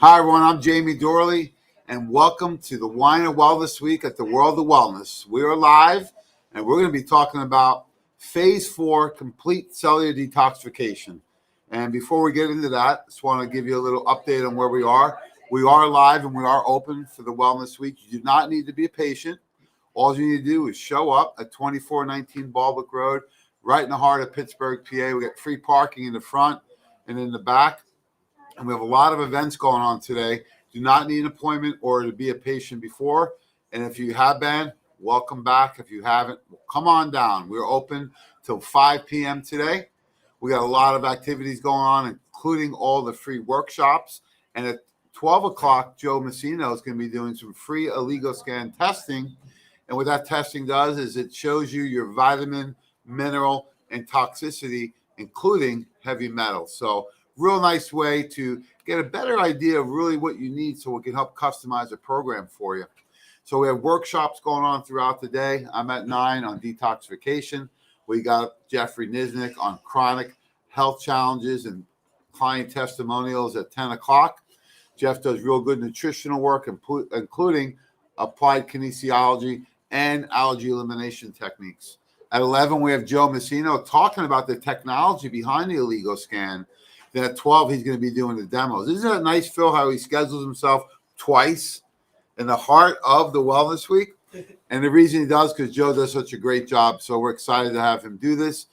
Hi, everyone. I'm Jamie Dorley, and welcome to the Wine and Wellness Week at the World of Wellness. We are live, and we're going to be talking about Phase 4 Complete Cellular Detoxification. And before we get into that, I just want to give you a little update on where we are. We are live, and we are open for the Wellness Week. You do not need to be a patient. All you need to do is show up at 2419 Baldwick Road, right in the heart of Pittsburgh, PA. We got free parking in the front and in the back. And we have a lot of events going on today. Do not need an appointment or to be a patient before. And if you have been, welcome back. If you haven't, come on down. We're open till 5 p.m. today. We got a lot of activities going on, including all the free workshops. And at 12 o'clock, Joe Messino is going to be doing some free OligoScan testing. And what that testing does is it shows you your vitamin, mineral, and toxicity, including heavy metals. So real nice way to get a better idea of really what you need so we can help customize a program for you. So we have workshops going on throughout the day. I'm at 9 on detoxification. We got Jeffrey Nisnik on chronic health challenges and client testimonials at 10 o'clock. Jeff does real good nutritional work, including applied kinesiology and allergy elimination techniques. At 11, we have Joe Messino talking about the technology behind the OligoScan. Then at 12, he's going to be doing the demos. Isn't that nice, Phil, how he schedules himself twice in the heart of the Wellness Week? And the reason he does, because Joe does such a great job. So we're excited to have him do this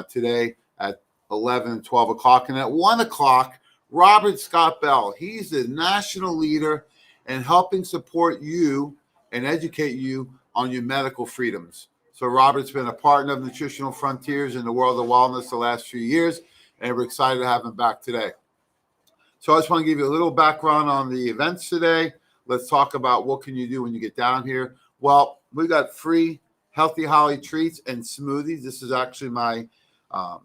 today at 11 and 12 o'clock. And at 1 o'clock, Robert Scott Bell. He's the national leader in helping support you and educate you on your medical freedoms. So Robert's been a partner of Nutritional Frontiers in the world of wellness the last few years. And we're excited to have him back today. So I just want to give you a little background on the events today. Let's talk about what can you do when you get down here. Well, we got free Healthy Holly treats and smoothies. This is actually my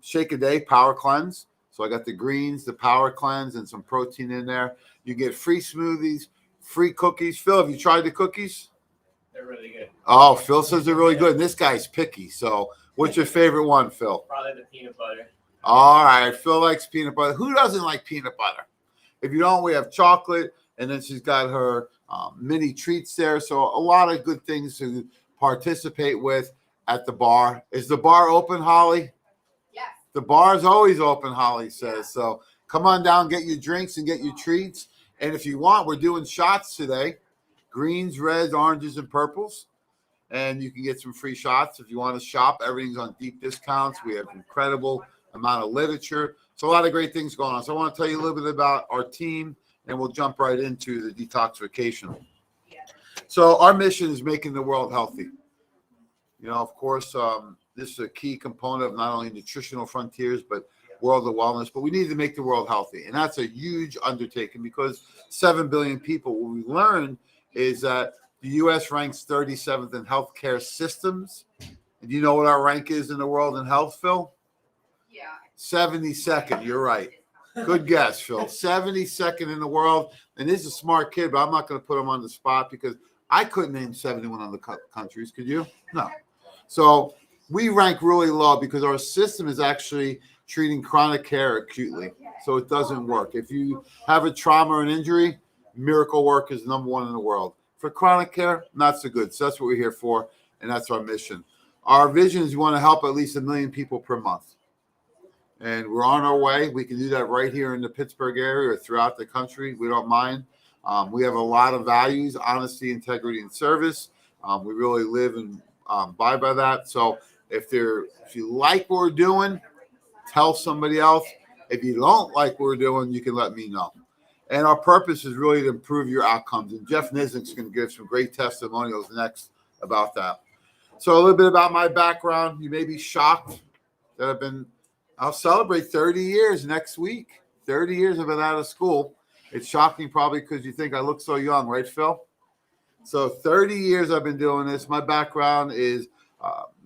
Shake a Day Power Cleanse. So I got the greens, the Power Cleanse, and some protein in there. You get free smoothies, free cookies. Phil, have you tried the cookies? They're really good. Oh, Phil says they're really good. And this guy's picky. So what's your favorite one, Phil? Probably the peanut butter. All right, Phil likes peanut butter. Who doesn't like peanut butter? If you don't, we have chocolate, and then she's got her mini treats there. So a lot of good things to participate with at the bar. Is the bar open, Holly? Yes. The bar is always open, Holly says. Yeah. So come on down, get your drinks and get your treats. And if you want, we're doing shots today. Greens, reds, oranges, and purples. And you can get some free shots if you want to shop. Everything's on deep discounts. We have incredible amount of literature. So a lot of great things going on. So I want to tell you a little bit about our team, and we'll jump right into the detoxification. Yeah. So our mission is making the world healthy. You know, of course, this is a key component of not only Nutritional Frontiers, but world of wellness. But we need to make the world healthy. And that's a huge undertaking because 7 billion people. What we learned is that the U.S. ranks 37th in healthcare systems. And do you know what our rank is in the world in health, Phil? Yeah. 72nd. You're right. Good guess, Phil. 72nd in the world. And he's a smart kid, but I'm not going to put him on the spot because I couldn't name 71 other countries. Could you? No. So we rank really low because our system is actually treating chronic care acutely. So it doesn't work. If you have a trauma or an injury, miracle work is number one in the world. For chronic care, not so good. So that's what we're here for, and that's our mission. Our vision is we want to help at least 1 million people per month. And we're on our way. We can do that right here in the Pittsburgh area or throughout the country. We don't mind. We have a lot of values: honesty, integrity, and service. We really live and abide by that. So if you like what we're doing, tell somebody else. If you don't like what we're doing, you can let me know. And our purpose is really to improve your outcomes. And Jeff Nisnik's going to give some great testimonials next about that. So a little bit about my background. You may be shocked that I'll celebrate 30 years next week. 30 years I've been out of school. It's shocking probably because you think I look so young, right, Phil? So 30 years I've been doing this. My background is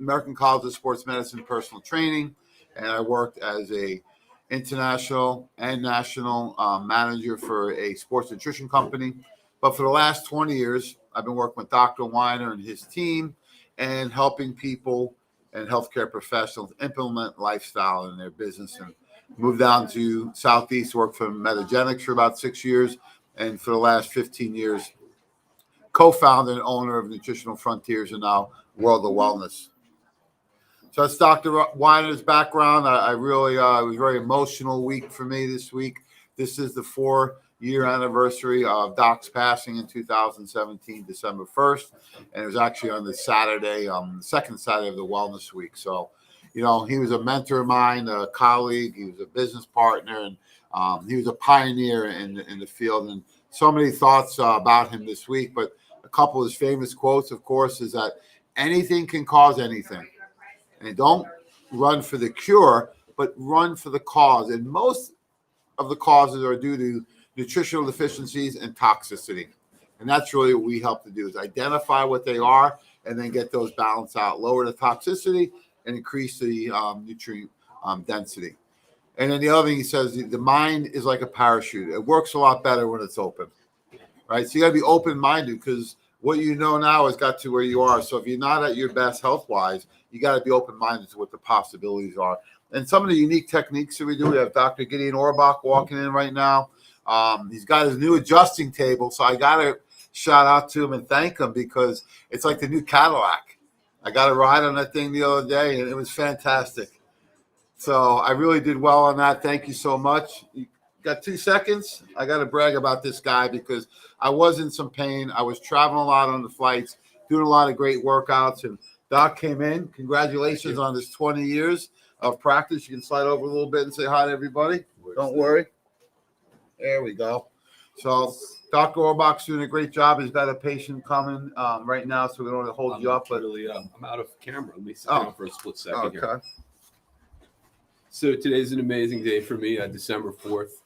American College of Sports Medicine, personal training, and I worked as a international and national manager for a sports nutrition company. But for the last 20 years, I've been working with Dr. Weiner and his team and helping people and healthcare professionals implement lifestyle in their business. And moved down to Southeast, worked for Metagenics for about 6 years, and for the last 15 years, co-founder and owner of Nutritional Frontiers and now World of Wellness. So that's Dr. Weiner's background. I really, it was a very emotional week for me this week. This is the 4-year anniversary of Doc's passing in 2017, December 1st. And it was actually on the Saturday, the second Saturday of the Wellness Week. So, he was a mentor of mine, a colleague. He was a business partner, and he was a pioneer in the field. And so many thoughts about him this week. But a couple of his famous quotes, of course, is that anything can cause anything. And don't run for the cure, but run for the cause. And most of the causes are due to nutritional deficiencies and toxicity. And that's really what we help to do, is identify what they are and then get those balanced out, lower the toxicity and increase the nutrient density. And then the other thing he says, the mind is like a parachute. It works a lot better when it's open, right? So you got to be open-minded, because what you know now has got to where you are. So if you're not at your best health-wise, you got to be open-minded to what the possibilities are. And some of the unique techniques that we do, we have Dr. Gideon Orbach walking in right now. He's got his new adjusting table, so I got to shout out to him and thank him, because it's like the new Cadillac. I got a ride on that thing the other day, and it was fantastic. So I really did well on that. Thank you so much. You got 2 seconds? I got to brag about this guy, because I was in some pain. I was traveling a lot on the flights, doing a lot of great workouts, and Doc came in. Congratulations on this 20 years of practice. You can slide over a little bit and say hi to everybody. Don't worry. There we go. So Dr. Orbach's doing a great job. He's got a patient coming right now, so we don't want to hold you up. But I'm out of camera. Let me sit down for a split second here. Okay. So today's an amazing day for me. December 4th.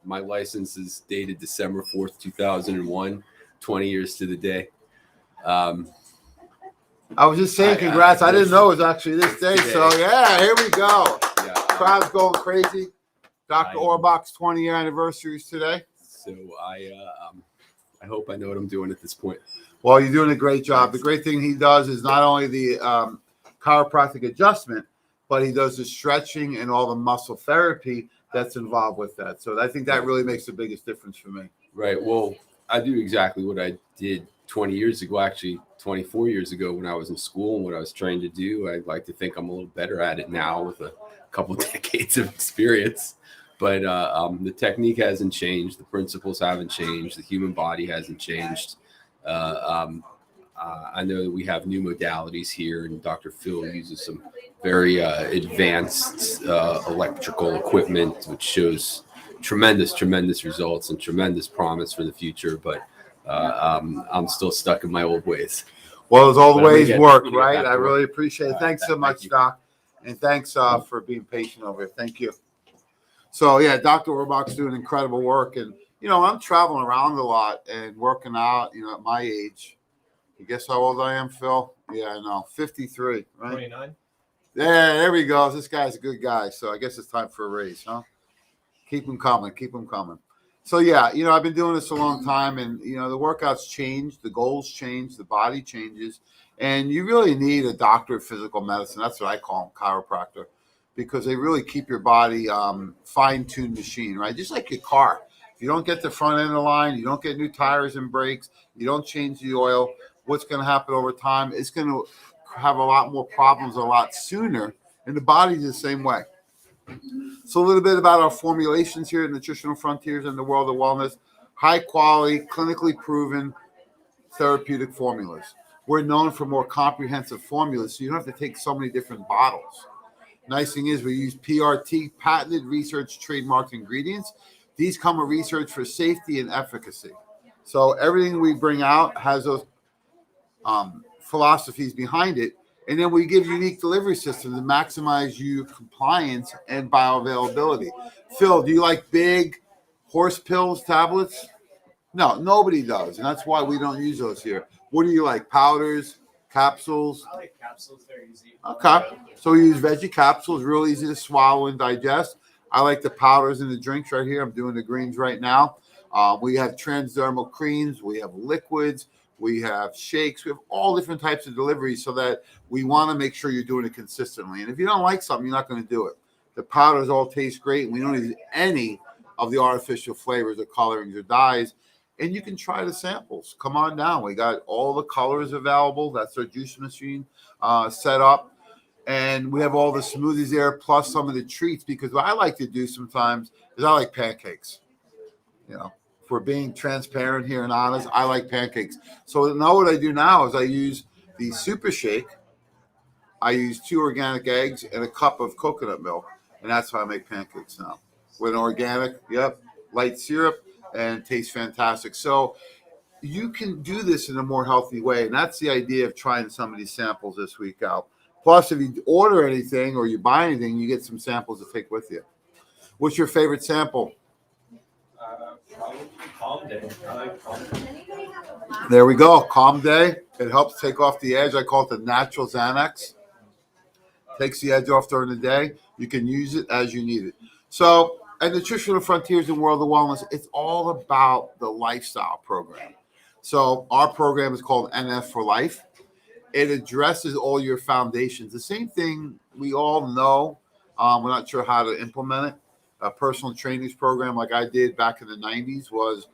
My license is dated December 4th, 2001. 20 years to the day. I was just saying congrats. I didn't know it was actually this day. Today. So, yeah, here we go. Yeah, Crowd's going crazy. Dr. Orbach's 20-year anniversary is today. So I hope I know what I'm doing at this point. Well, you're doing a great job. The great thing he does is not only the chiropractic adjustment, but he does the stretching and all the muscle therapy that's involved with that. So I think that really makes the biggest difference for me. Right. Well, I do exactly what I did 20 years ago, actually 24 years ago when I was in school, and what I was trying to do. I'd like to think I'm a little better at it now with a couple of decades of experience. But the technique hasn't changed. The principles haven't changed. The human body hasn't changed. I know that we have new modalities here, and Dr. Phil uses some very advanced electrical equipment, which shows tremendous results and tremendous promise for the future. But I'm still stuck in my old ways. Well, those old ways work, we get right? back to I work. really appreciate it. Thanks so much, Doc. And thanks for being patient over here. Thank you. So, yeah, Dr. Orbach's doing incredible work. And, I'm traveling around a lot and working out, at my age. You guess how old I am, Phil? Yeah, I know. 53, right? 29. Yeah, there we go. This guy's a good guy. So I guess it's time for a raise, huh? Keep them coming. Keep them coming. So, yeah, I've been doing this a long time, and, the workouts change, the goals change, the body changes, and you really need a doctor of physical medicine. That's what I call them, chiropractor, because they really keep your body fine-tuned machine, right? Just like your car. If you don't get the front end of the line, you don't get new tires and brakes, you don't change the oil, what's going to happen over time? It's going to have a lot more problems a lot sooner, and the body's the same way. So a little bit about our formulations here at Nutritional Frontiers and the World of Wellness. High quality, clinically proven therapeutic formulas. We're known for more comprehensive formulas, so you don't have to take so many different bottles. Nice thing is we use PRT, patented research trademark ingredients. These come with research for safety and efficacy. So everything we bring out has those philosophies behind it. And then we give unique delivery systems to maximize your compliance and bioavailability. Phil, do you like big horse pills, tablets? No, nobody does. And that's why we don't use those here. What do you like? Powders, capsules? I like capsules. They're easy. Okay. So we use veggie capsules, real easy to swallow and digest. I like the powders and the drinks right here. I'm doing the greens right now. We have transdermal creams. We have liquids. We have shakes. We have all different types of deliveries so that we want to make sure you're doing it consistently. And if you don't like something, you're not going to do it. The powders all taste great. We don't use any of the artificial flavors or colorings or dyes. And you can try the samples. Come on down. We got all the colors available. That's our juice machine set up. And we have all the smoothies there, plus some of the treats, because what I like to do sometimes is I like pancakes. You know, if we're being transparent here and honest, I like pancakes. So now what I do now is I use the Super Shake. I use 2 organic eggs and a cup of coconut milk, and that's how I make pancakes now. With an organic, light syrup, and it tastes fantastic. So you can do this in a more healthy way, and that's the idea of trying some of these samples this week out. Plus, if you order anything or you buy anything, you get some samples to take with you. What's your favorite sample? Probably Calm Day. I like Calm Day. There we go. Calm Day. It helps take off the edge. I call it the natural Xanax. Takes the edge off during the day. You can use it as you need it. So at Nutritional Frontiers and World of Wellness, it's all about the lifestyle program. So our program is called NF for Life. It addresses all your foundations. The same thing we all know. We're not sure how to implement it. A personal trainings program like I did back in the 90s was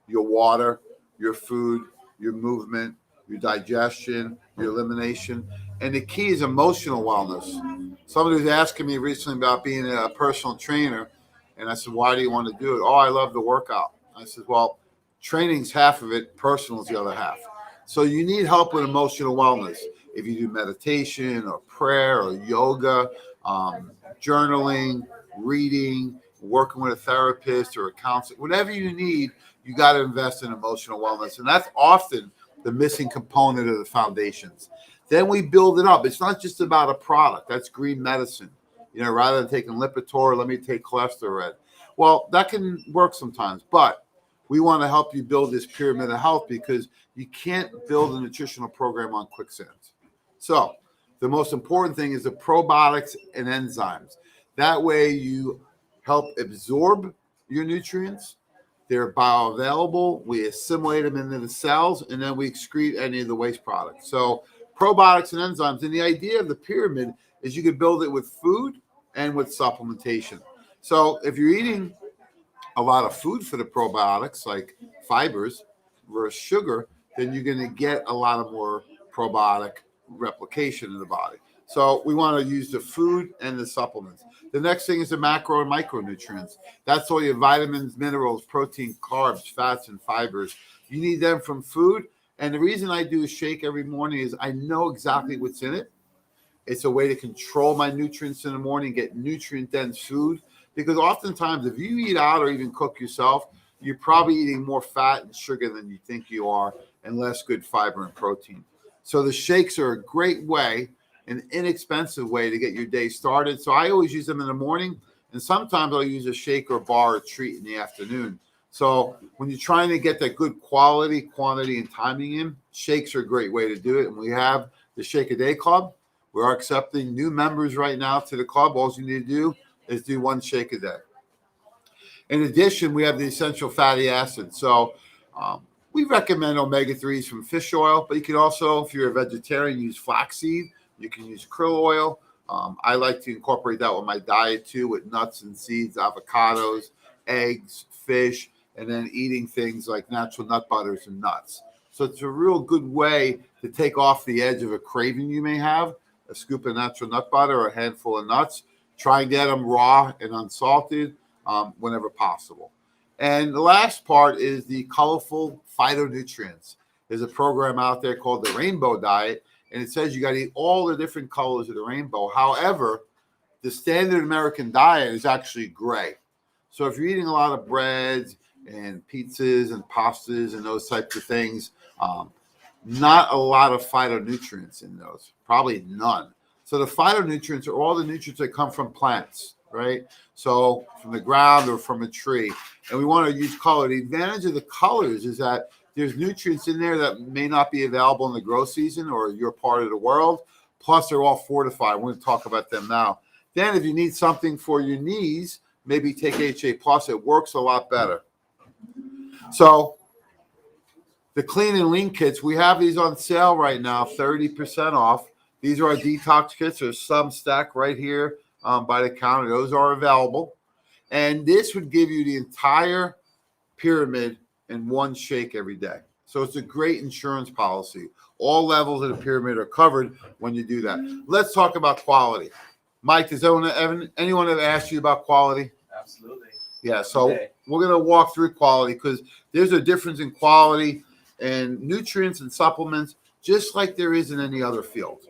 your water, your food, your movement, your digestion, your elimination. And the key is emotional wellness. Somebody was asking me recently about being a personal trainer. And I said, why do you want to do it? Oh, I love the workout. I said, well, training's half of it, personal is the other half. So you need help with emotional wellness. If you do meditation or prayer or yoga, journaling, reading, working with a therapist or a counselor, whatever you need, you got to invest in emotional wellness. And that's often the missing component of the foundations. Then we build it up. It's not just about a product. That's green medicine. You know, rather than taking Lipitor, let me take cholesterol. Well, that can work sometimes, but we want to help you build this pyramid of health because you can't build a nutritional program on quicksand. So the most important thing is the probiotics and enzymes. That way you help absorb your nutrients. They're bioavailable. We assimilate them into the cells, and then we excrete any of the waste products. So probiotics and enzymes. And the idea of the pyramid is you could build it with food and with supplementation. So if you're eating a lot of food for the probiotics, like fibers versus sugar, then you're going to get a lot of more probiotic replication in the body. So we want to use the food and the supplements. The next thing is the macro and micronutrients. That's all your vitamins, minerals, protein, carbs, fats, and fibers. You need them from food. And the reason I do a shake every morning is I know exactly what's in it. It's a way to control my nutrients in the morning, get nutrient-dense food. Because oftentimes, if you eat out or even cook yourself, you're probably eating more fat and sugar than you think you are and less good fiber and protein. So the shakes are a great way, an inexpensive way to get your day started. So I always use them in the morning, and sometimes I'll use a shake or bar or treat in the afternoon. So when you're trying to get that good quality, quantity, and timing in, shakes are a great way to do it. And we have the Shake a Day Club. We are accepting new members right now to the club. All you need to do is do 1 shake a day. In addition, we have the essential fatty acids. So we recommend omega-3s from fish oil, but you can also, if you're a vegetarian, use flaxseed. You can use krill oil. I like to incorporate that with my diet too, with nuts and seeds, avocados, eggs, fish, and then eating things like natural nut butters and nuts. So it's a real good way to take off the edge of a craving you may have, a scoop of natural nut butter or a handful of nuts. Try and get them raw and unsalted whenever possible. And the last part is the colorful phytonutrients. There's a program out there called the Rainbow Diet, and it says you got to eat all the different colors of the rainbow. However, the standard American diet is actually gray. So if you're eating a lot of breads and pizzas and pastas and those types of things, not a lot of phytonutrients in those, probably none. So the phytonutrients are all the nutrients that come from plants, right? So from the ground or from a tree. And we want to use color. The advantage of the colors is that there's nutrients in there that may not be available in the grow season or your part of the world. Plus, they're all fortified. We're going to talk about them now. Then if you need something for your knees, maybe take HA Plus. It works a lot better. So the clean and lean kits, we have these on sale right now, 30% off. These are our detox kits. There's some stacked right here by the counter. Those are available. And this would give you the entire pyramid in one shake every day. So it's a great insurance policy. All levels of the pyramid are covered when you do that. Let's talk about quality. Mike, does anyone ever asked you about quality? Absolutely. Yeah, so we're going to walk through quality because there's a difference in quality and nutrients and supplements, just like there is in any other field.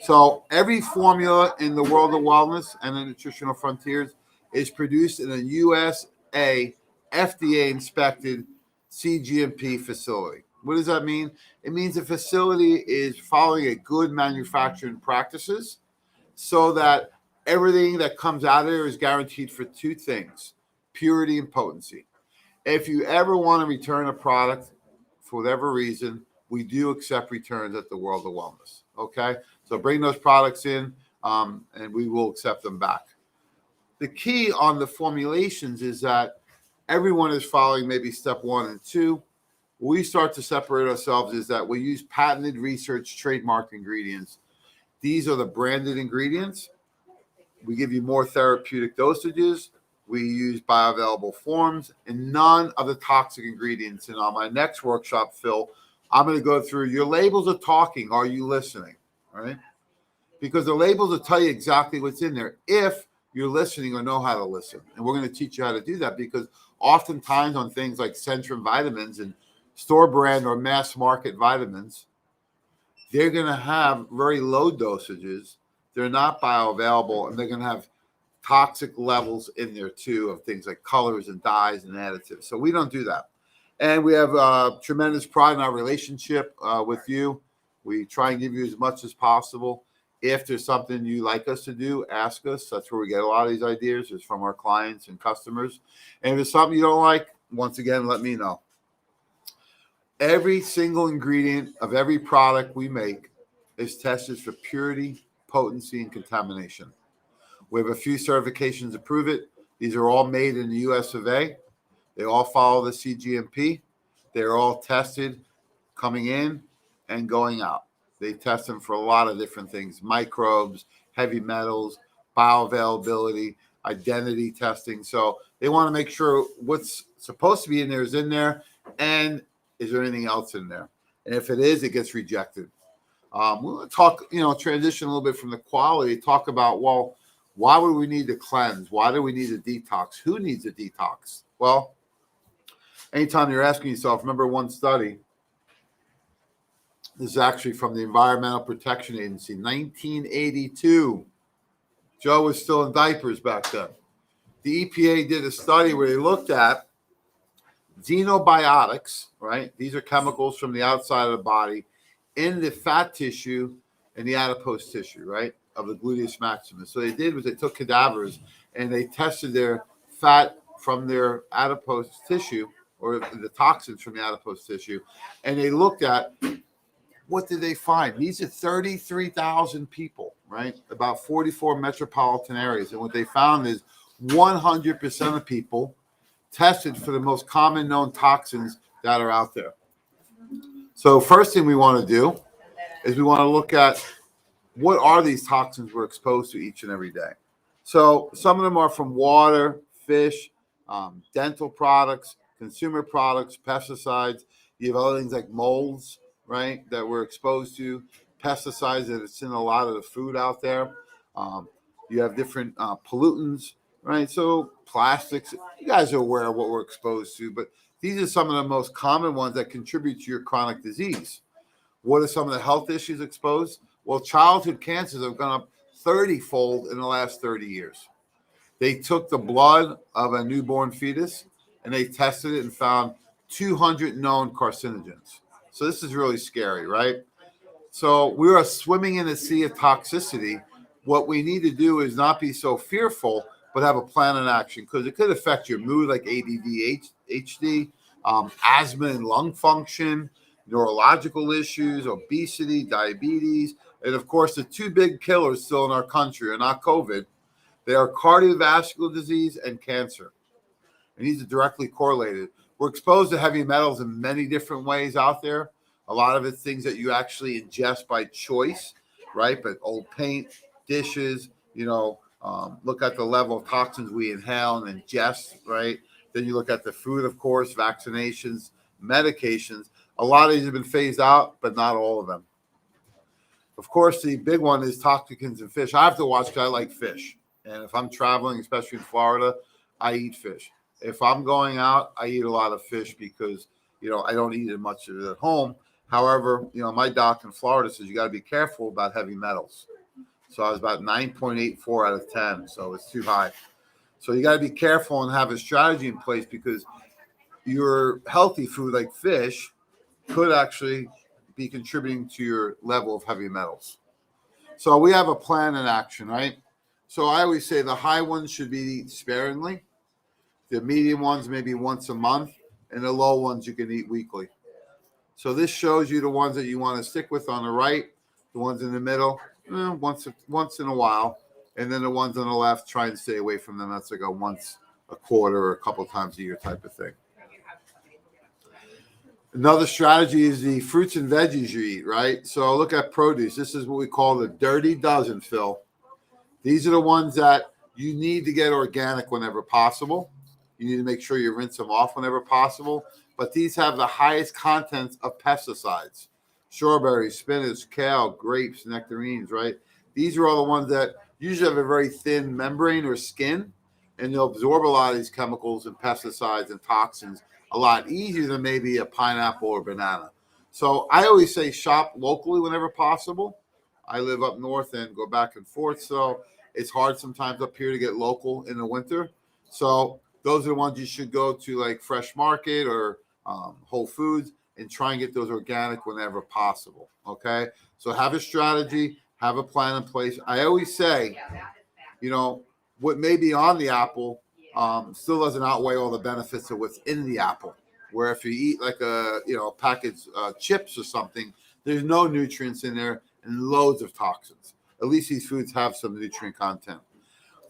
So every formula in the world of wellness and the nutritional frontiers is produced in a USA FDA inspected CGMP facility. What does that mean? It means the facility is following a good manufacturing practices so that everything that comes out of there is guaranteed for two things: purity and potency. If you ever want to return a product for whatever reason, we do accept returns at the World of Wellness. Okay, so bring those products in, and we will accept them back. The key on the formulations is that everyone is following maybe step 1 and 2. We start to separate ourselves is that we use patented research trademark ingredients. These are the branded ingredients. We give you more therapeutic dosages. We use bioavailable forms and none of the toxic ingredients. And on my next workshop, Phil, I'm going to go through your labels are talking. Are you listening? All right. Because the labels will tell you exactly what's in there if you're listening or know how to listen. And we're going to teach you how to do that because oftentimes on things like Centrum vitamins and store brand or mass market vitamins, they're going to have very low dosages. They're not bioavailable, and they're going to have toxic levels in there too of things like colors and dyes and additives. So we don't do that. And we have tremendous pride in our relationship with you. We try and give you as much as possible. If there's something you like us to do, ask us. That's where we get a lot of these ideas is from our clients and customers. And if there's something you don't like, once again, let me know. Every single ingredient of every product we make is tested for purity, potency, and contamination. We have a few certifications to prove it. These are all made in the US of A. They all follow the CGMP. They're all tested coming in and going out. They test them for a lot of different things: microbes, heavy metals, bioavailability, identity testing. So they want to make sure what's supposed to be in there is in there, and is there anything else in there? And if it is, it gets rejected. We'll talk, transition a little bit from the quality, talk about, well, why would we need to cleanse? Why do we need a detox? Who needs a detox? Well, anytime you're asking yourself, remember one study, this is actually from the Environmental Protection Agency, 1982. Joe was still in diapers back then. The EPA did a study where they looked at xenobiotics, right? These are chemicals from the outside of the body in the fat tissue and the adipose tissue, right, of the gluteus maximus. So they did was they took cadavers and they tested their fat from their adipose tissue or the toxins from the adipose tissue, and they looked at what did they find? These are 33,000 people, right? About 44 metropolitan areas. And what they found is 100% of people tested for the most common known toxins that are out there. So first thing we want to do is we want to look at what are these toxins we're exposed to each and every day. So some of them are from water, fish, dental products, consumer products, pesticides. You have other things like molds, right, that we're exposed to, pesticides that it's in a lot of the food out there. You have different pollutants, right? So plastics, you guys are aware of what we're exposed to, but these are some of the most common ones that contribute to your chronic disease. What are some of the health issues exposed? Well, childhood cancers have gone up 30-fold in the last 30 years. They took the blood of a newborn fetus and they tested it and found 200 known carcinogens. So this is really scary, right? So we are swimming in a sea of toxicity. What we need to do is not be so fearful, but have a plan in action because it could affect your mood, like ADD, HD, asthma and lung function, neurological issues, obesity, diabetes, and of course, the two big killers still in our country are not COVID. They are cardiovascular disease and cancer. And these are directly correlated. We're exposed to heavy metals in many different ways out there. A lot of it's things that you actually ingest by choice, right? But old paint, dishes, Look at the level of toxins we inhale and ingest, right? Then you look at the food, of course, vaccinations, medications. A lot of these have been phased out, but not all of them. Of course, the big one is toxins in fish. I have to watch because I like fish. And if I'm traveling, especially in Florida, I eat fish. If I'm going out, I eat a lot of fish because, I don't eat as much of it at home. However, my doc in Florida says you got to be careful about heavy metals. So I was about 9.84 out of 10. So it's too high. So you got to be careful and have a strategy in place because your healthy food like fish could actually be contributing to your level of heavy metals. So we have a plan in action, right? So I always say the high ones should be eaten sparingly. The medium ones maybe once a month, and the low ones you can eat weekly. So this shows you the ones that you want to stick with on the right, the ones in the middle, once in a while, and then the ones on the left, try and stay away from them. That's like a once a quarter or a couple times a year type of thing. Another strategy is the fruits and veggies you eat, right? So look at produce. This is what we call the dirty dozen, Phil. These are the ones that you need to get organic whenever possible. You need to make sure you rinse them off whenever possible. But these have the highest contents of pesticides. Strawberries, spinach, kale, grapes, nectarines, right? These are all the ones that usually have a very thin membrane or skin, and they'll absorb a lot of these chemicals and pesticides and toxins a lot easier than maybe a pineapple or banana. So I always say shop locally whenever possible. I live up north and go back and forth, so it's hard sometimes up here to get local in the winter. So those are the ones you should go to, like Fresh Market or Whole Foods, and try and get those organic whenever possible, okay? So have a strategy, have a plan in place. I always say, what may be on the apple still doesn't outweigh all the benefits of what's in the apple. Where if you eat like a packaged chips or something, there's no nutrients in there and loads of toxins. At least these foods have some nutrient content.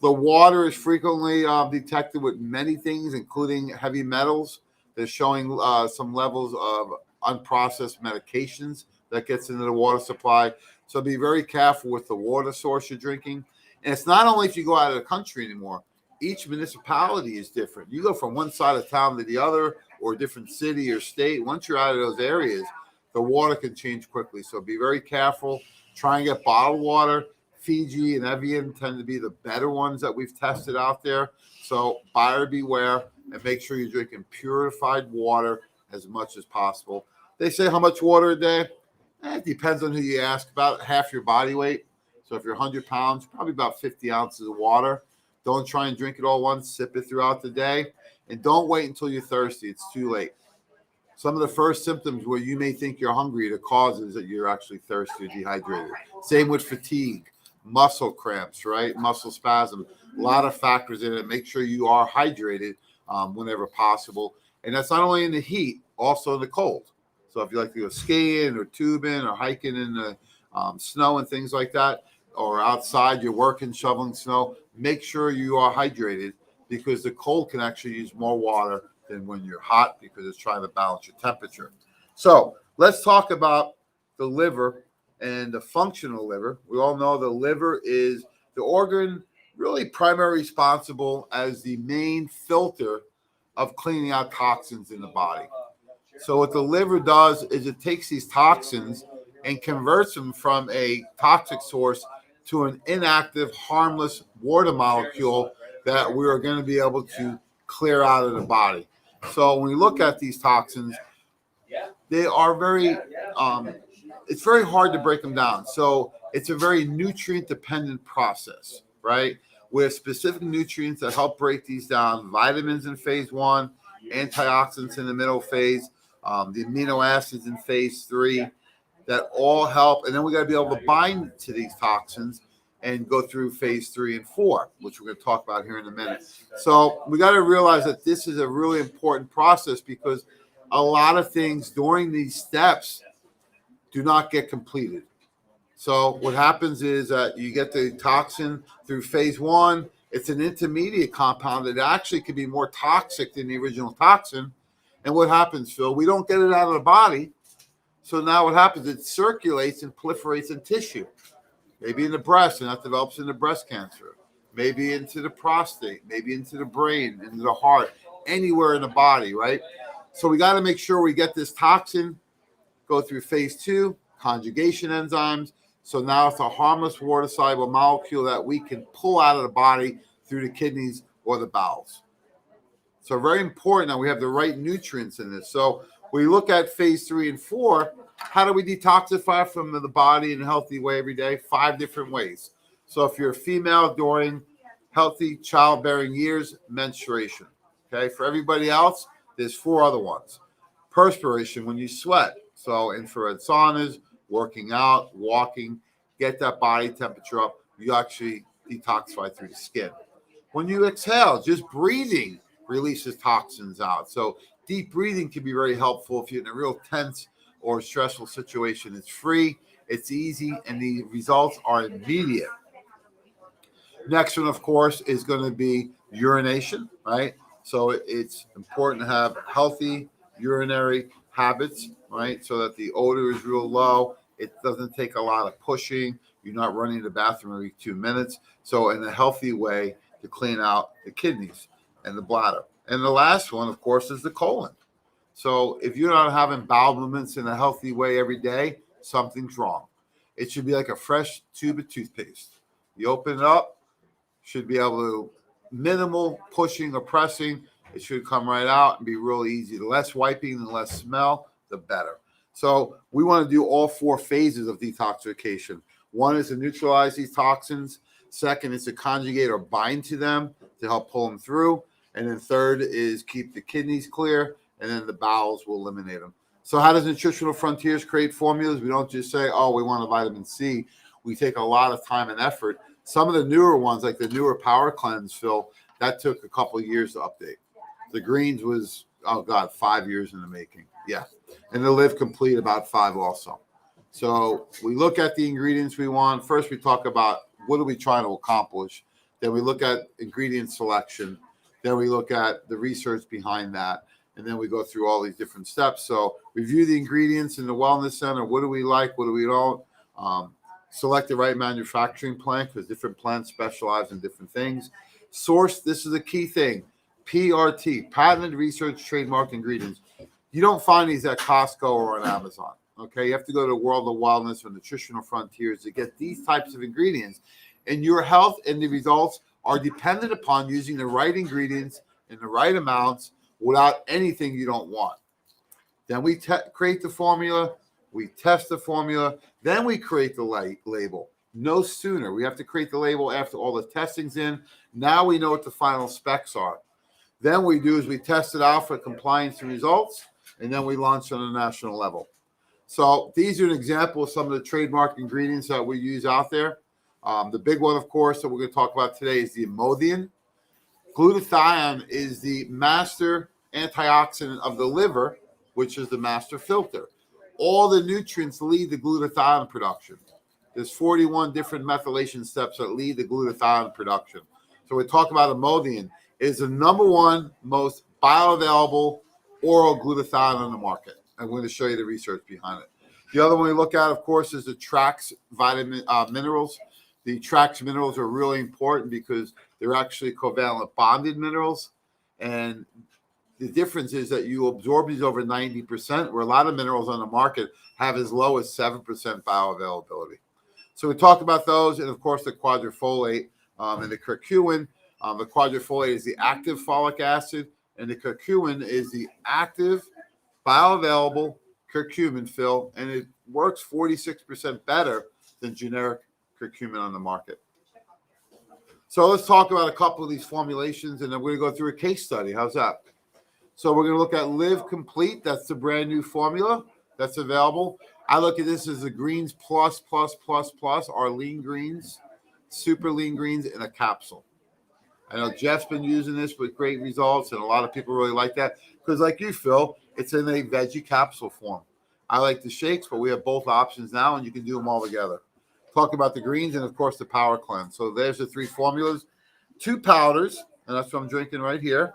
The water is frequently detected with many things, including heavy metals. They're showing some levels of unprocessed medications that gets into the water supply. So be very careful with the water source you're drinking. And it's not only if you go out of the country anymore. Each municipality is different. You go from one side of town to the other, or a different city or state. Once you're out of those areas, the water can change quickly. So be very careful. Try and get bottled water. Fiji and Evian tend to be the better ones that we've tested out there. So buyer beware, and make sure you're drinking purified water as much as possible. They say how much water a day? It depends on who you ask. About half your body weight. So if you're 100 pounds, probably about 50 ounces of water. Don't try and drink it all once. Sip it throughout the day. And don't wait until you're thirsty. It's too late. Some of the first symptoms where you may think you're hungry, the cause is that you're actually thirsty or dehydrated. Same with fatigue, muscle cramps, right? Muscle spasm. A lot of factors in it. Make sure you are hydrated whenever possible. And that's not only in the heat, also in the cold. So if you like to go skiing or tubing or hiking in the snow and things like that, or outside you're working, shoveling snow, make sure you are hydrated because the cold can actually use more water than when you're hot because it's trying to balance your temperature. So let's talk about the liver and the functional liver. We all know the liver is the organ really primarily responsible as the main filter of cleaning out toxins in the body. So what the liver does is it takes these toxins and converts them from a toxic source to an inactive, harmless water molecule that we are going to be able to clear out of the body. So when we look at these toxins, they are it's very hard to break them down. So it's a very nutrient-dependent process, right? With specific nutrients that help break these down, vitamins in phase 1, antioxidants in the middle phase, the amino acids in phase 3, that all help. And then we got to be able to bind to these toxins and go through phase 3 and 4, which we're going to talk about here in a minute. So we got to realize that this is a really important process because a lot of things during these steps do not get completed. So what happens is that you get the toxin through phase 1. It's an intermediate compound that actually can be more toxic than the original toxin. And what happens, Phil? We don't get it out of the body. So now what happens? It circulates and proliferates in tissue. Maybe in the breast, and that develops into breast cancer. maybe into the prostate, maybe into the brain, into the heart, anywhere in the body, right? So we got to make sure we get this toxin, go through phase 2, conjugation enzymes. So now it's a harmless water-soluble molecule that we can pull out of the body through the kidneys or the bowels. So very important that we have the right nutrients in this. So we look at phase 3 and 4. How do we detoxify from the body in a healthy way every day? 5 different ways. So if you're a female during healthy childbearing years, menstruation. Okay, for everybody else, there's 4 other ones. Perspiration, when you sweat. So infrared saunas, working out, walking, get that body temperature up. You actually detoxify through the skin. When you exhale, just breathing releases toxins out. So deep breathing can be very helpful if you're in a real tense or stressful situation. It's free, it's easy, and the results are immediate. Next one, of course, is going to be urination, right? So it's important to have healthy urinary habits, right? So that the odor is real low. It doesn't take a lot of pushing. You're not running to the bathroom every 2 minutes. So in a healthy way to clean out the kidneys and the bladder. And the last one, of course, is the colon. So if you're not having bowel movements in a healthy way every day, something's wrong. It should be like a fresh tube of toothpaste. You open it up, should be able to minimal pushing or pressing. It should come right out and be real easy. The less wiping and the less smell, the better. So we want to do all 4 phases of detoxification. One is to neutralize these toxins. Second is to conjugate or bind to them to help pull them through. And then third is keep the kidneys clear, and then the bowels will eliminate them. So how does Nutritional Frontiers create formulas? We don't just say, oh, we want a vitamin C. We take a lot of time and effort. Some of the newer ones, like the newer Power Cleanse, Phil, that took a couple of years to update. The greens was, 5 years in the making. Yeah. And the Live Complete, about 5 also. So we look at the ingredients we want. First, we talk about what are we trying to accomplish. Then we look at ingredient selection. Then we look at the research behind that. And then we go through all these different steps. So review the ingredients in the Wellness Center. What do we like? What do we don't? Select the right manufacturing plant because different plants specialize in different things. Source, this is a key thing. PRT, Patented Research Trademark Ingredients. You don't find these at Costco or on Amazon. Okay, you have to go to World of Wellness or Nutritional Frontiers to get these types of ingredients. And your health and the results are dependent upon using the right ingredients in the right amounts without anything you don't want. Then we create the formula. We test the formula, then we create the label. No sooner. We have to create the label after all the testing's in. Now we know what the final specs are. Then what we do is we test it out for compliance and results, and then we launch on a national level. So these are an example of some of the trademark ingredients that we use out there. The big one, of course, that we're going to talk about today is the Imodium. Glutathione is the master antioxidant of the liver, which is the master filter. All the nutrients lead to glutathione production. There's 41 different methylation steps that lead to glutathione production. So we talk about Imodium. It is the number 1 most bioavailable oral glutathione on the market. I'm going to show you the research behind it. The other one we look at, of course, is the Trax vitamin minerals. The Trax minerals are really important because they're actually covalent bonded minerals. And the difference is that you absorb these over 90%, where a lot of minerals on the market have as low as 7% bioavailability. So we talk about those, and of course the quadrifolate and the curcumin. The quadrifolate is the active folic acid, and the curcumin is the active bioavailable curcumin, Phil, and it works 46% better than generic curcumin on the market. So let's talk about a couple of these formulations, and then we're going to go through a case study. How's that? So we're going to look at Live Complete. That's the brand new formula that's available. I look at this as the greens plus, our lean greens, super lean greens in a capsule. I know Jeff's been using this with great results, and a lot of people really like that because, like you, Phil, it's in a veggie capsule form. I like the shakes, but we have both options now, and you can do them all together. Talk about the greens and, of course, the Power Cleanse. So there's the 3 formulas. 2 powders, and that's what I'm drinking right here,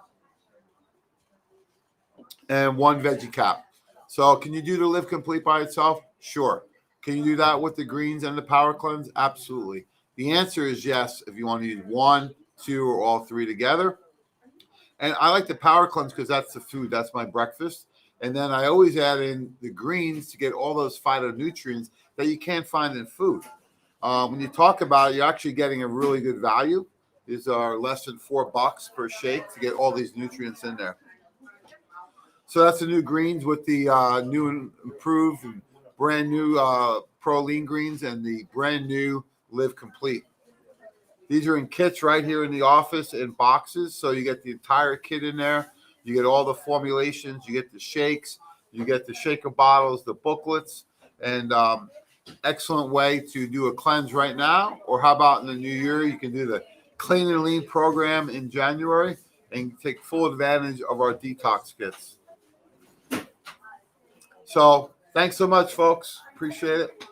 and 1 veggie cap. So can you do the Live Complete by itself? Sure. Can you do that with the greens and the Power Cleanse? Absolutely. The answer is yes if you want to use 1, 2, or all 3 together. And I like the power cleanse because that's the food. That's my breakfast. And then I always add in the greens to get all those phytonutrients that you can't find in food. When you talk about it, you're actually getting a really good value. These are less than $4 per shake to get all these nutrients in there. So that's the new greens with the new and improved and brand new Proline greens and the brand new Live Complete. These are in kits right here in the office in boxes. So you get the entire kit in there. You get all the formulations. You get the shakes. You get the shaker bottles, the booklets, and excellent way to do a cleanse right now. Or how about in the new year, you can do the Clean and Lean program in January and take full advantage of our detox kits. So thanks so much, folks. Appreciate it.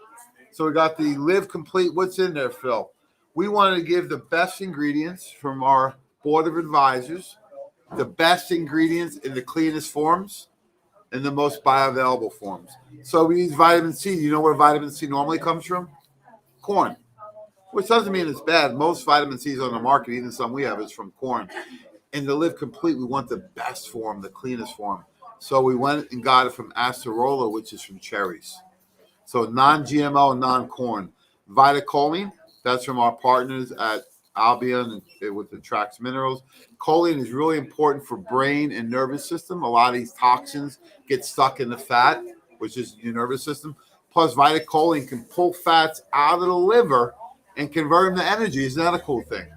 So we got the Live Complete. What's in there, Phil? We wanted to give the best ingredients from our board of advisors, the best ingredients in the cleanest forms and the most bioavailable forms. So we use vitamin C. You know where vitamin C normally comes from? Corn, which doesn't mean it's bad. Most vitamin C is on the market, even some we have, is from corn. In the Live Complete, we want the best form, the cleanest form. So we went and got it from acerola, which is from cherries. So non-GMO, non-corn. Vitacholine, that's from our partners at Albion with the Trax Minerals. Choline is really important for brain and nervous system. A lot of these toxins get stuck in the fat, which is your nervous system. Plus, vitacholine can pull fats out of the liver and convert them to energy. Isn't that a cool thing?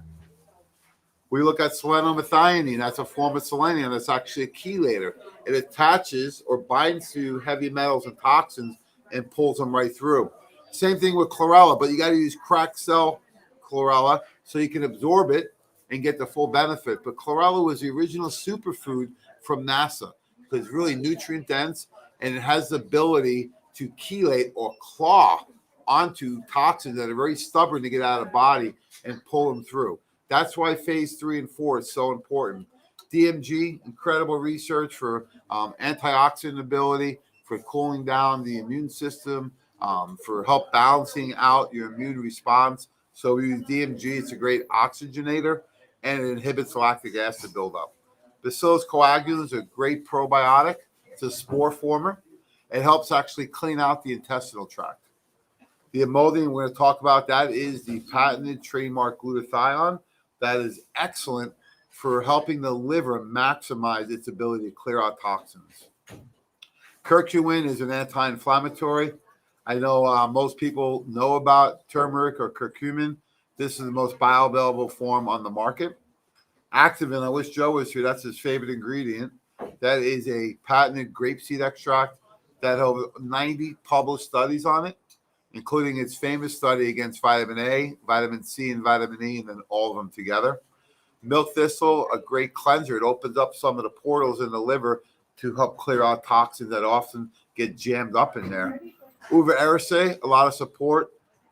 We look at selenomethionine. That's a form of selenium. That's actually a chelator. It attaches or binds to heavy metals and toxins and pulls them right through. Same thing with chlorella, but you got to use cracked cell chlorella so you can absorb it and get the full benefit. But chlorella was the original superfood from NASA because it's really nutrient dense and it has the ability to chelate or claw onto toxins that are very stubborn to get out of the body and pull them through. That's why phase 3 and 4 is so important. DMG, incredible research for antioxidant ability, for cooling down the immune system, for help balancing out your immune response. So we use DMG. It's a great oxygenator, and it inhibits lactic acid buildup. Bacillus coagulans is a great probiotic. It's a spore former. It helps actually clean out the intestinal tract. The emollient, we're going to talk about that, is the patented trademark glutathione. That is excellent for helping the liver maximize its ability to clear out toxins. Curcumin is an anti-inflammatory. I know most people know about turmeric or curcumin. This is the most bioavailable form on the market. Activin, I wish Joe was here. That's his favorite ingredient. That is a patented grapeseed extract that has 90 published studies on it, including its famous study against vitamin A, vitamin C, and vitamin E, and then all of them together. Milk thistle, a great cleanser. It opens up some of the portals in the liver to help clear out toxins that often get jammed up in there. Uva ericae, a lot of support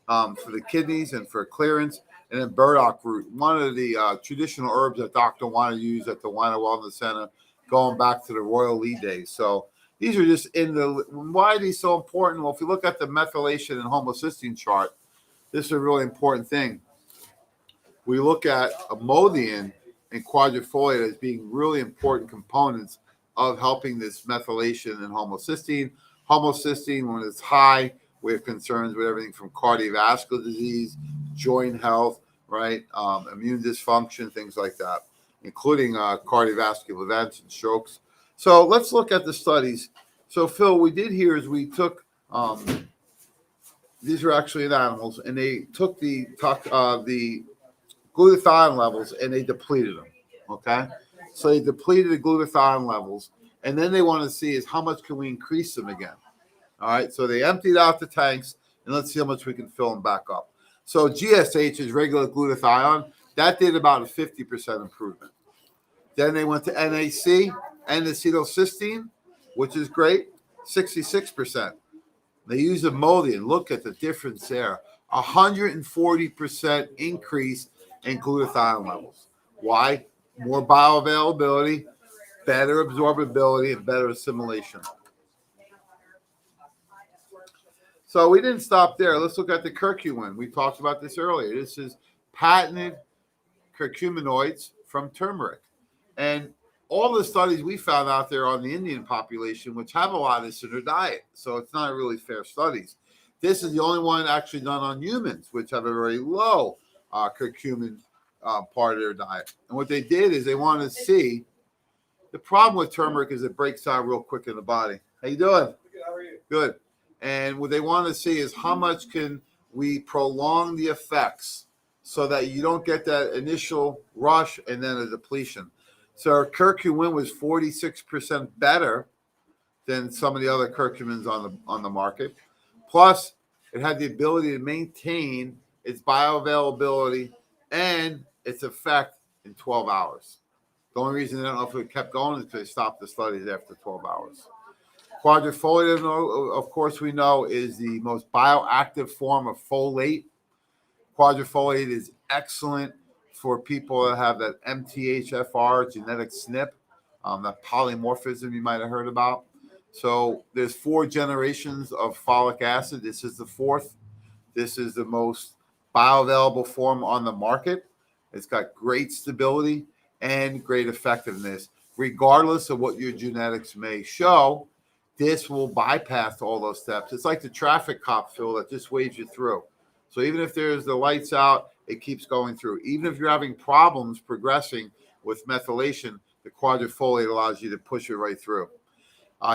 for the kidneys and for clearance. And then burdock root, one of the traditional herbs that Dr. Wine used at the Wine and Wellness Center, going back to the Royal Lee days. So these are just in the, why are these so important? Well, if you look at the methylation and homocysteine chart, this is a really important thing. We look at emollient and quadrifoliate as being really important components of helping this methylation and homocysteine. Homocysteine, when it's high, we have concerns with everything from cardiovascular disease, joint health, right? Immune dysfunction, things like that, including cardiovascular events and strokes. So let's look at the studies. So Phil, what we did here is we took, these are actually in animals, and they took the glutathione levels and they depleted them, okay? So they depleted the glutathione levels, and then they want to see is how much can we increase them again, all right? So they emptied out the tanks, and let's see how much we can fill them back up. So GSH is regular glutathione. That did about a 50% improvement. Then they went to NAC, N-acetylcysteine, which is great, 66%. They use emollient. Look at the difference there. 140% increase in glutathione levels. Why? More bioavailability, better absorbability, and better assimilation. So we didn't stop there. Let's look at the curcumin. We talked about this earlier. This is patented curcuminoids from turmeric. And all the studies we found out there on the Indian population, which have a lot of this in their diet. So it's not really fair studies. This is the only one actually done on humans, which have a very low curcumin part of their diet. And what they did is they wanted to see, the problem with turmeric is it breaks down real quick in the body. How you doing? Good, how are you? Good. And what they want to see is how much can we prolong the effects so that you don't get that initial rush and then a depletion. So our curcumin was 46% better than some of the other curcumins on the market. Plus, it had the ability to maintain its bioavailability and its effect in 12 hours. The only reason I don't know if it kept going is because they stopped the studies after 12 hours. Quadrifolate, of course, we know is the most bioactive form of folate. Quadrifolate is excellent for people that have that MTHFR genetic SNP, that polymorphism you might have heard about. So there's 4 generations of folic acid. This is the 4th. This is the most bioavailable form on the market. It's got great stability and great effectiveness. Regardless of what your genetics may show, this will bypass all those steps. It's like the traffic cop, Phil, that just waves you through. So even if there's the lights out, it keeps going through. Even if you're having problems progressing with methylation, the quadrifolate allows you to push it right through.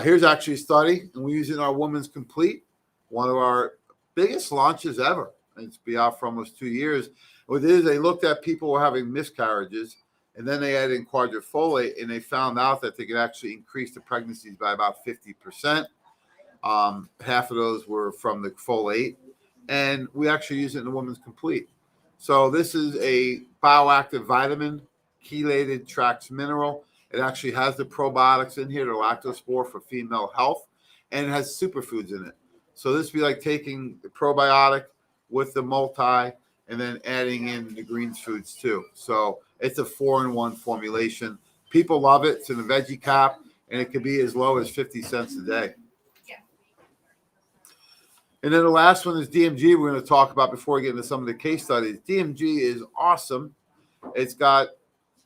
Here's actually a study, and we use it in our Woman's Complete, one of our biggest launches ever. It's been out for almost 2 years. What it is, they looked at people who were having miscarriages, and then they added in quadrifolate, and they found out that they could actually increase the pregnancies by about 50%. Half of those were from the folate, and we actually use it in the Woman's Complete. So this is a bioactive vitamin, chelated trace mineral. It actually has the probiotics in here, the lactospore for female health, and it has superfoods in it. So this would be like taking the probiotic with the multi and then adding in the greens foods too. So it's a 4-in-1 formulation. People love it. It's in a veggie cap, and it could be as low as 50 cents a day. And then the last one is DMG we're going to talk about before we get into some of the case studies. DMG is awesome. It's got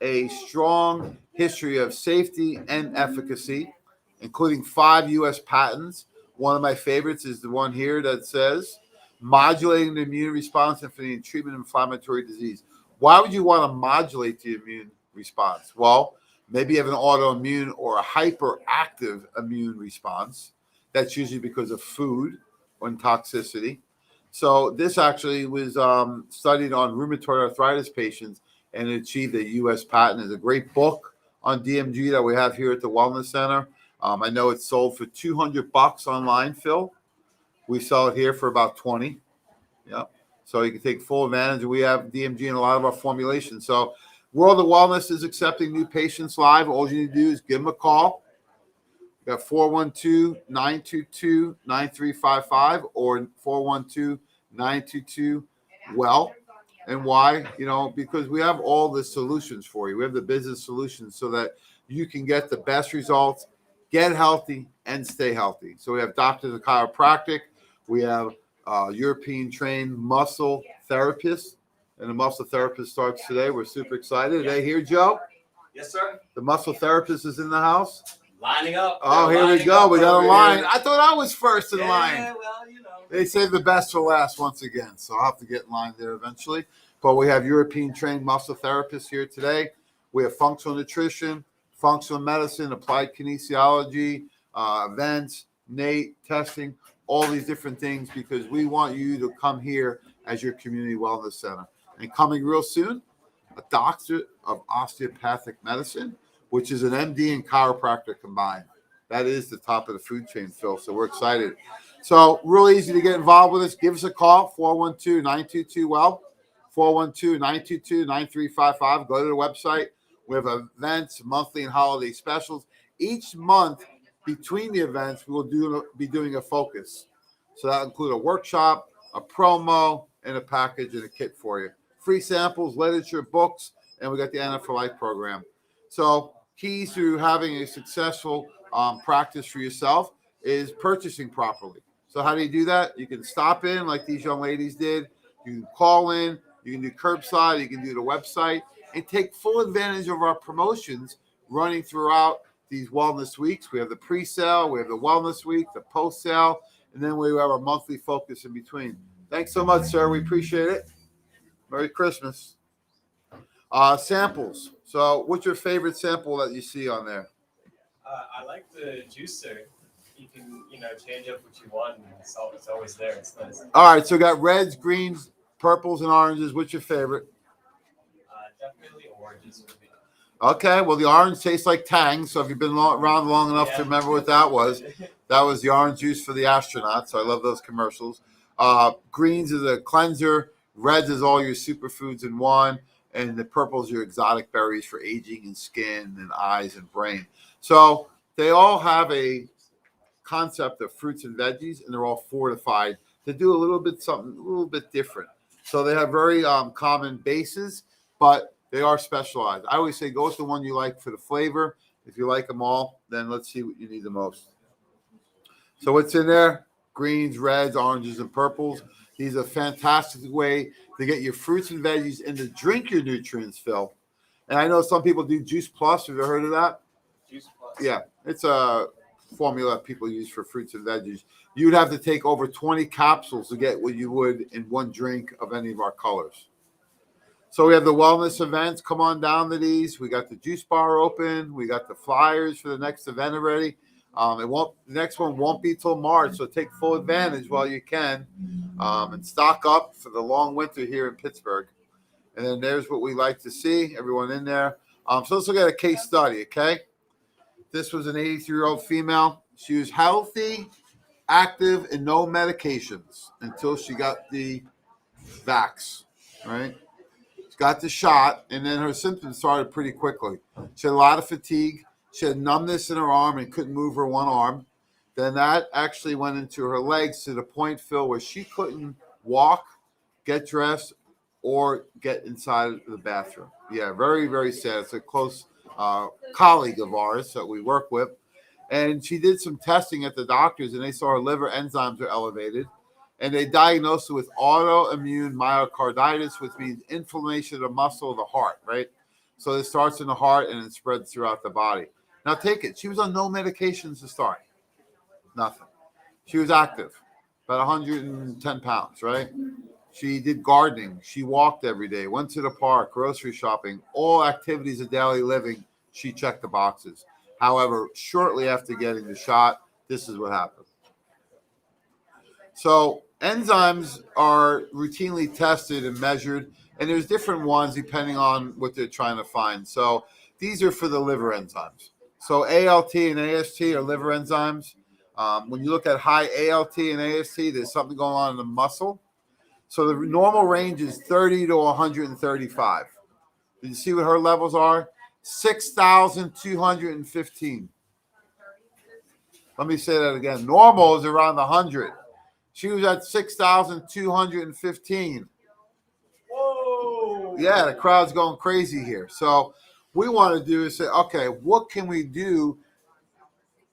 a strong history of safety and efficacy, including 5 U.S. patents. One of my favorites is the one here that says, modulating the immune response and for the treatment of inflammatory disease. Why would you want to modulate the immune response? Well, maybe you have an autoimmune or a hyperactive immune response. That's usually because of food or toxicity. So this actually was studied on rheumatoid arthritis patients and it achieved a U.S. patent. It's a great book on DMG that we have here at the Wellness Center. I know it's sold for $200 online, Phil. We sell it here for about 20. Yep. So you can take full advantage. We have DMG in a lot of our formulations. So World of Wellness is accepting new patients live. All you need to do is give them a call. We got 412-922-9355 or 412-922-WELL. And why? Because we have all the solutions for you. We have the business solutions so that you can get the best results, get healthy, and stay healthy. So we have doctors of chiropractic. We have European-trained muscle therapists. And the muscle therapist starts today. We're super excited. Are they here, Joe? Yes, sir. The muscle therapist is in the house. Lining up. Oh, here we go. We got a line. I thought I was first in line. Yeah, well, They save the best for last once again. So I'll have to get in line there eventually. But we have European-trained muscle therapists here today. We have functional nutrition, functional medicine, applied kinesiology, events, NATE, testing, all these different things because we want you to come here as your community wellness center. And coming real soon, a doctor of osteopathic medicine, which is an MD and chiropractor combined. That is the top of the food chain, Phil. So we're excited. So really easy to get involved with us. Give us a call, 412-922-WELL, 412-922-9355. Go to the website. We have events, monthly and holiday specials. Each month between the events, we will be doing a focus. So that includes a workshop, a promo, and a package and a kit for you. Free samples, literature, books, and we got the NF for Life program. So keys to having a successful practice for yourself is purchasing properly. So how do you do that? You can stop in like these young ladies did. You can call in. You can do curbside. You can do the website and take full advantage of our promotions running throughout these wellness weeks. We have the pre-sale, we have the wellness week, the post-sale, and then we have our monthly focus in between. Thanks so much, sir. We appreciate it. Merry Christmas. Samples. So what's your favorite sample that you see on there? I like the juicer. You can, change up what you want. And it's always there. It's nice. All right, so we got reds, greens, purples, and oranges. What's your favorite? Definitely oranges would be. Okay, well, the orange tastes like Tang, so if you've been around long enough to remember what that was the orange juice for the astronauts, so I love those commercials. Greens is a cleanser, reds is all your superfoods in one, and the purples are your exotic berries for aging and skin and eyes and brain. So they all have a concept of fruits and veggies, and they're all fortified to do something a little bit different. So they have very common bases, but they are specialized. I always say go with the one you like for the flavor. If you like them all, then let's see what you need the most. So what's in there? Greens, reds, oranges, and purples. These are a fantastic way to get your fruits and veggies and to drink your nutrients, Phil. And I know some people do Juice Plus. Have you heard of that? Juice Plus. Yeah, it's a formula people use for fruits and veggies. You'd have to take over 20 capsules to get what you would in one drink of any of our colors. So we have the wellness events. Come on down to these. We got the juice bar open. We got the flyers for the next event already. The next one won't be till March, so take full advantage while you can, and stock up for the long winter here in Pittsburgh. And then there's what we like to see, everyone in there. So let's look at a case study, okay? This was an 83-year-old female. She was healthy, active, and no medications until she got the vax, right? She got the shot, and then her symptoms started pretty quickly. She had a lot of fatigue. She had numbness in her arm and couldn't move her one arm. Then that actually went into her legs to the point, Phil, where she couldn't walk, get dressed, or get inside the bathroom. Yeah, very, very sad. It's a close colleague of ours that we work with. And she did some testing at the doctors, and they saw her liver enzymes are elevated. And they diagnosed her with autoimmune myocarditis, which means inflammation of the muscle of the heart, right? So it starts in the heart and it spreads throughout the body. Now take it. She was on no medications to start. Nothing. She was active, about 110 pounds, right? She did gardening. She walked every day, went to the park, grocery shopping, all activities of daily living. She checked the boxes. However, shortly after getting the shot, this is what happened. So enzymes are routinely tested and measured, and there's different ones depending on what they're trying to find. So these are for the liver enzymes. So ALT and AST are liver enzymes. When you look at high ALT and AST, there's something going on in the muscle. So the normal range is 30 to 135. Did you see what her levels are? 6,215. Let me say that again. Normal is around 100. She was at 6,215. Whoa! Yeah, the crowd's going crazy here. So we want to do is say, okay, what can we do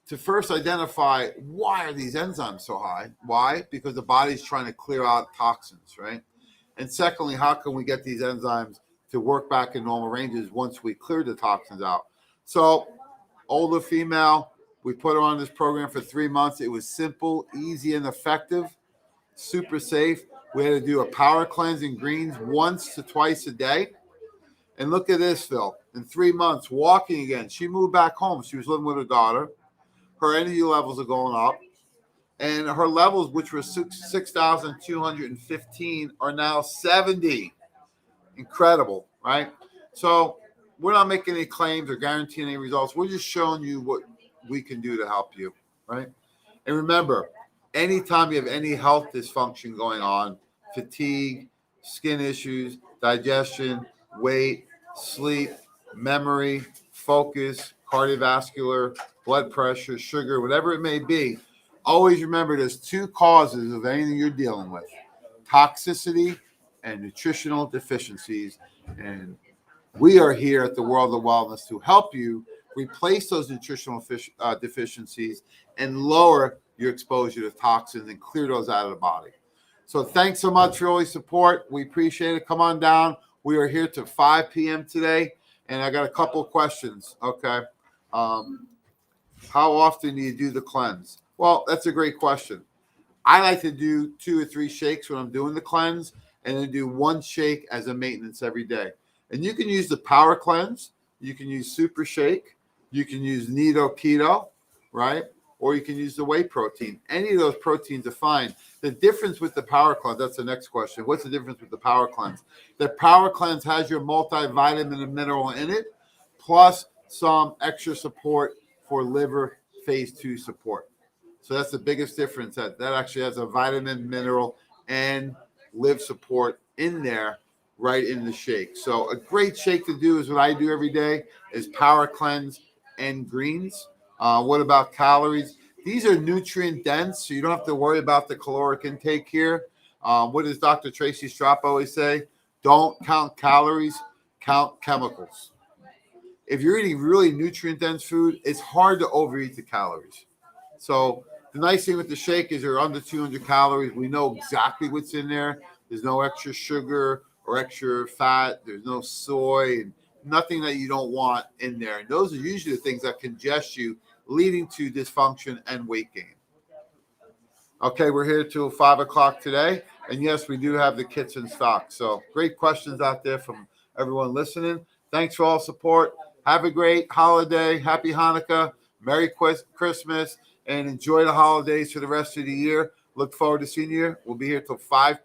to first identify why are these enzymes so high? Why? Because the body's trying to clear out toxins, right? And secondly, how can we get these enzymes to work back in normal ranges once we clear the toxins out? So older female, we put her on this program for 3 months. It was simple, easy, and effective, super safe. We had to do a power cleanse in greens once to twice a day. And look at this, Phil. In 3 months, walking again. She moved back home. She was living with her daughter. Her energy levels are going up. And her levels, which were 6,215, are now 70. Incredible, right? So we're not making any claims or guaranteeing any results. We're just showing you what we can do to help you, right? And remember, anytime you have any health dysfunction going on, fatigue, skin issues, digestion, weight, sleep, memory, focus, cardiovascular, blood pressure, sugar, whatever it may be, always remember there's 2 causes of anything you're dealing with: toxicity and nutritional deficiencies. And we are here at the World of Wellness to help you replace those nutritional deficiencies, and lower your exposure to toxins and clear those out of the body. So thanks so much for all your support. We appreciate it. Come on down. We are here till 5 p.m. today, and I got a couple of questions. Okay. How often do you do the cleanse? Well, that's a great question. I like to do 2 or 3 shakes when I'm doing the cleanse, and then do 1 shake as a maintenance every day. And you can use the power cleanse. You can use super shake. You can use Nido Keto, right? Or you can use the whey protein. Any of those proteins are fine. The difference with the power cleanse, that's the next question. What's the difference with the power cleanse? The power cleanse has your multivitamin and mineral in it, plus some extra support for liver phase 2 support. So that's the biggest difference. That actually has a vitamin, mineral, and liver support in there, right in the shake. So a great shake to do is what I do every day is power cleanse and greens. What about calories? These are nutrient dense, so you don't have to worry about the caloric intake here. What does Dr. Tracy Strapp always say? Don't count calories, count chemicals. If you're eating really nutrient dense food, it's hard to overeat the calories. So the nice thing with the shake is they're under 200 calories. We know exactly what's in there. There's no extra sugar or extra fat. There's no soy and nothing that you don't want in there. And those are usually the things that congest you, leading to dysfunction and weight gain. Okay, we're here till 5 o'clock today. And yes, we do have the kits in stock. So great questions out there from everyone listening. Thanks for all support. Have a great holiday. Happy Hanukkah. Merry Christmas. And enjoy the holidays for the rest of the year. Look forward to seeing you. We'll be here till 5 p.m.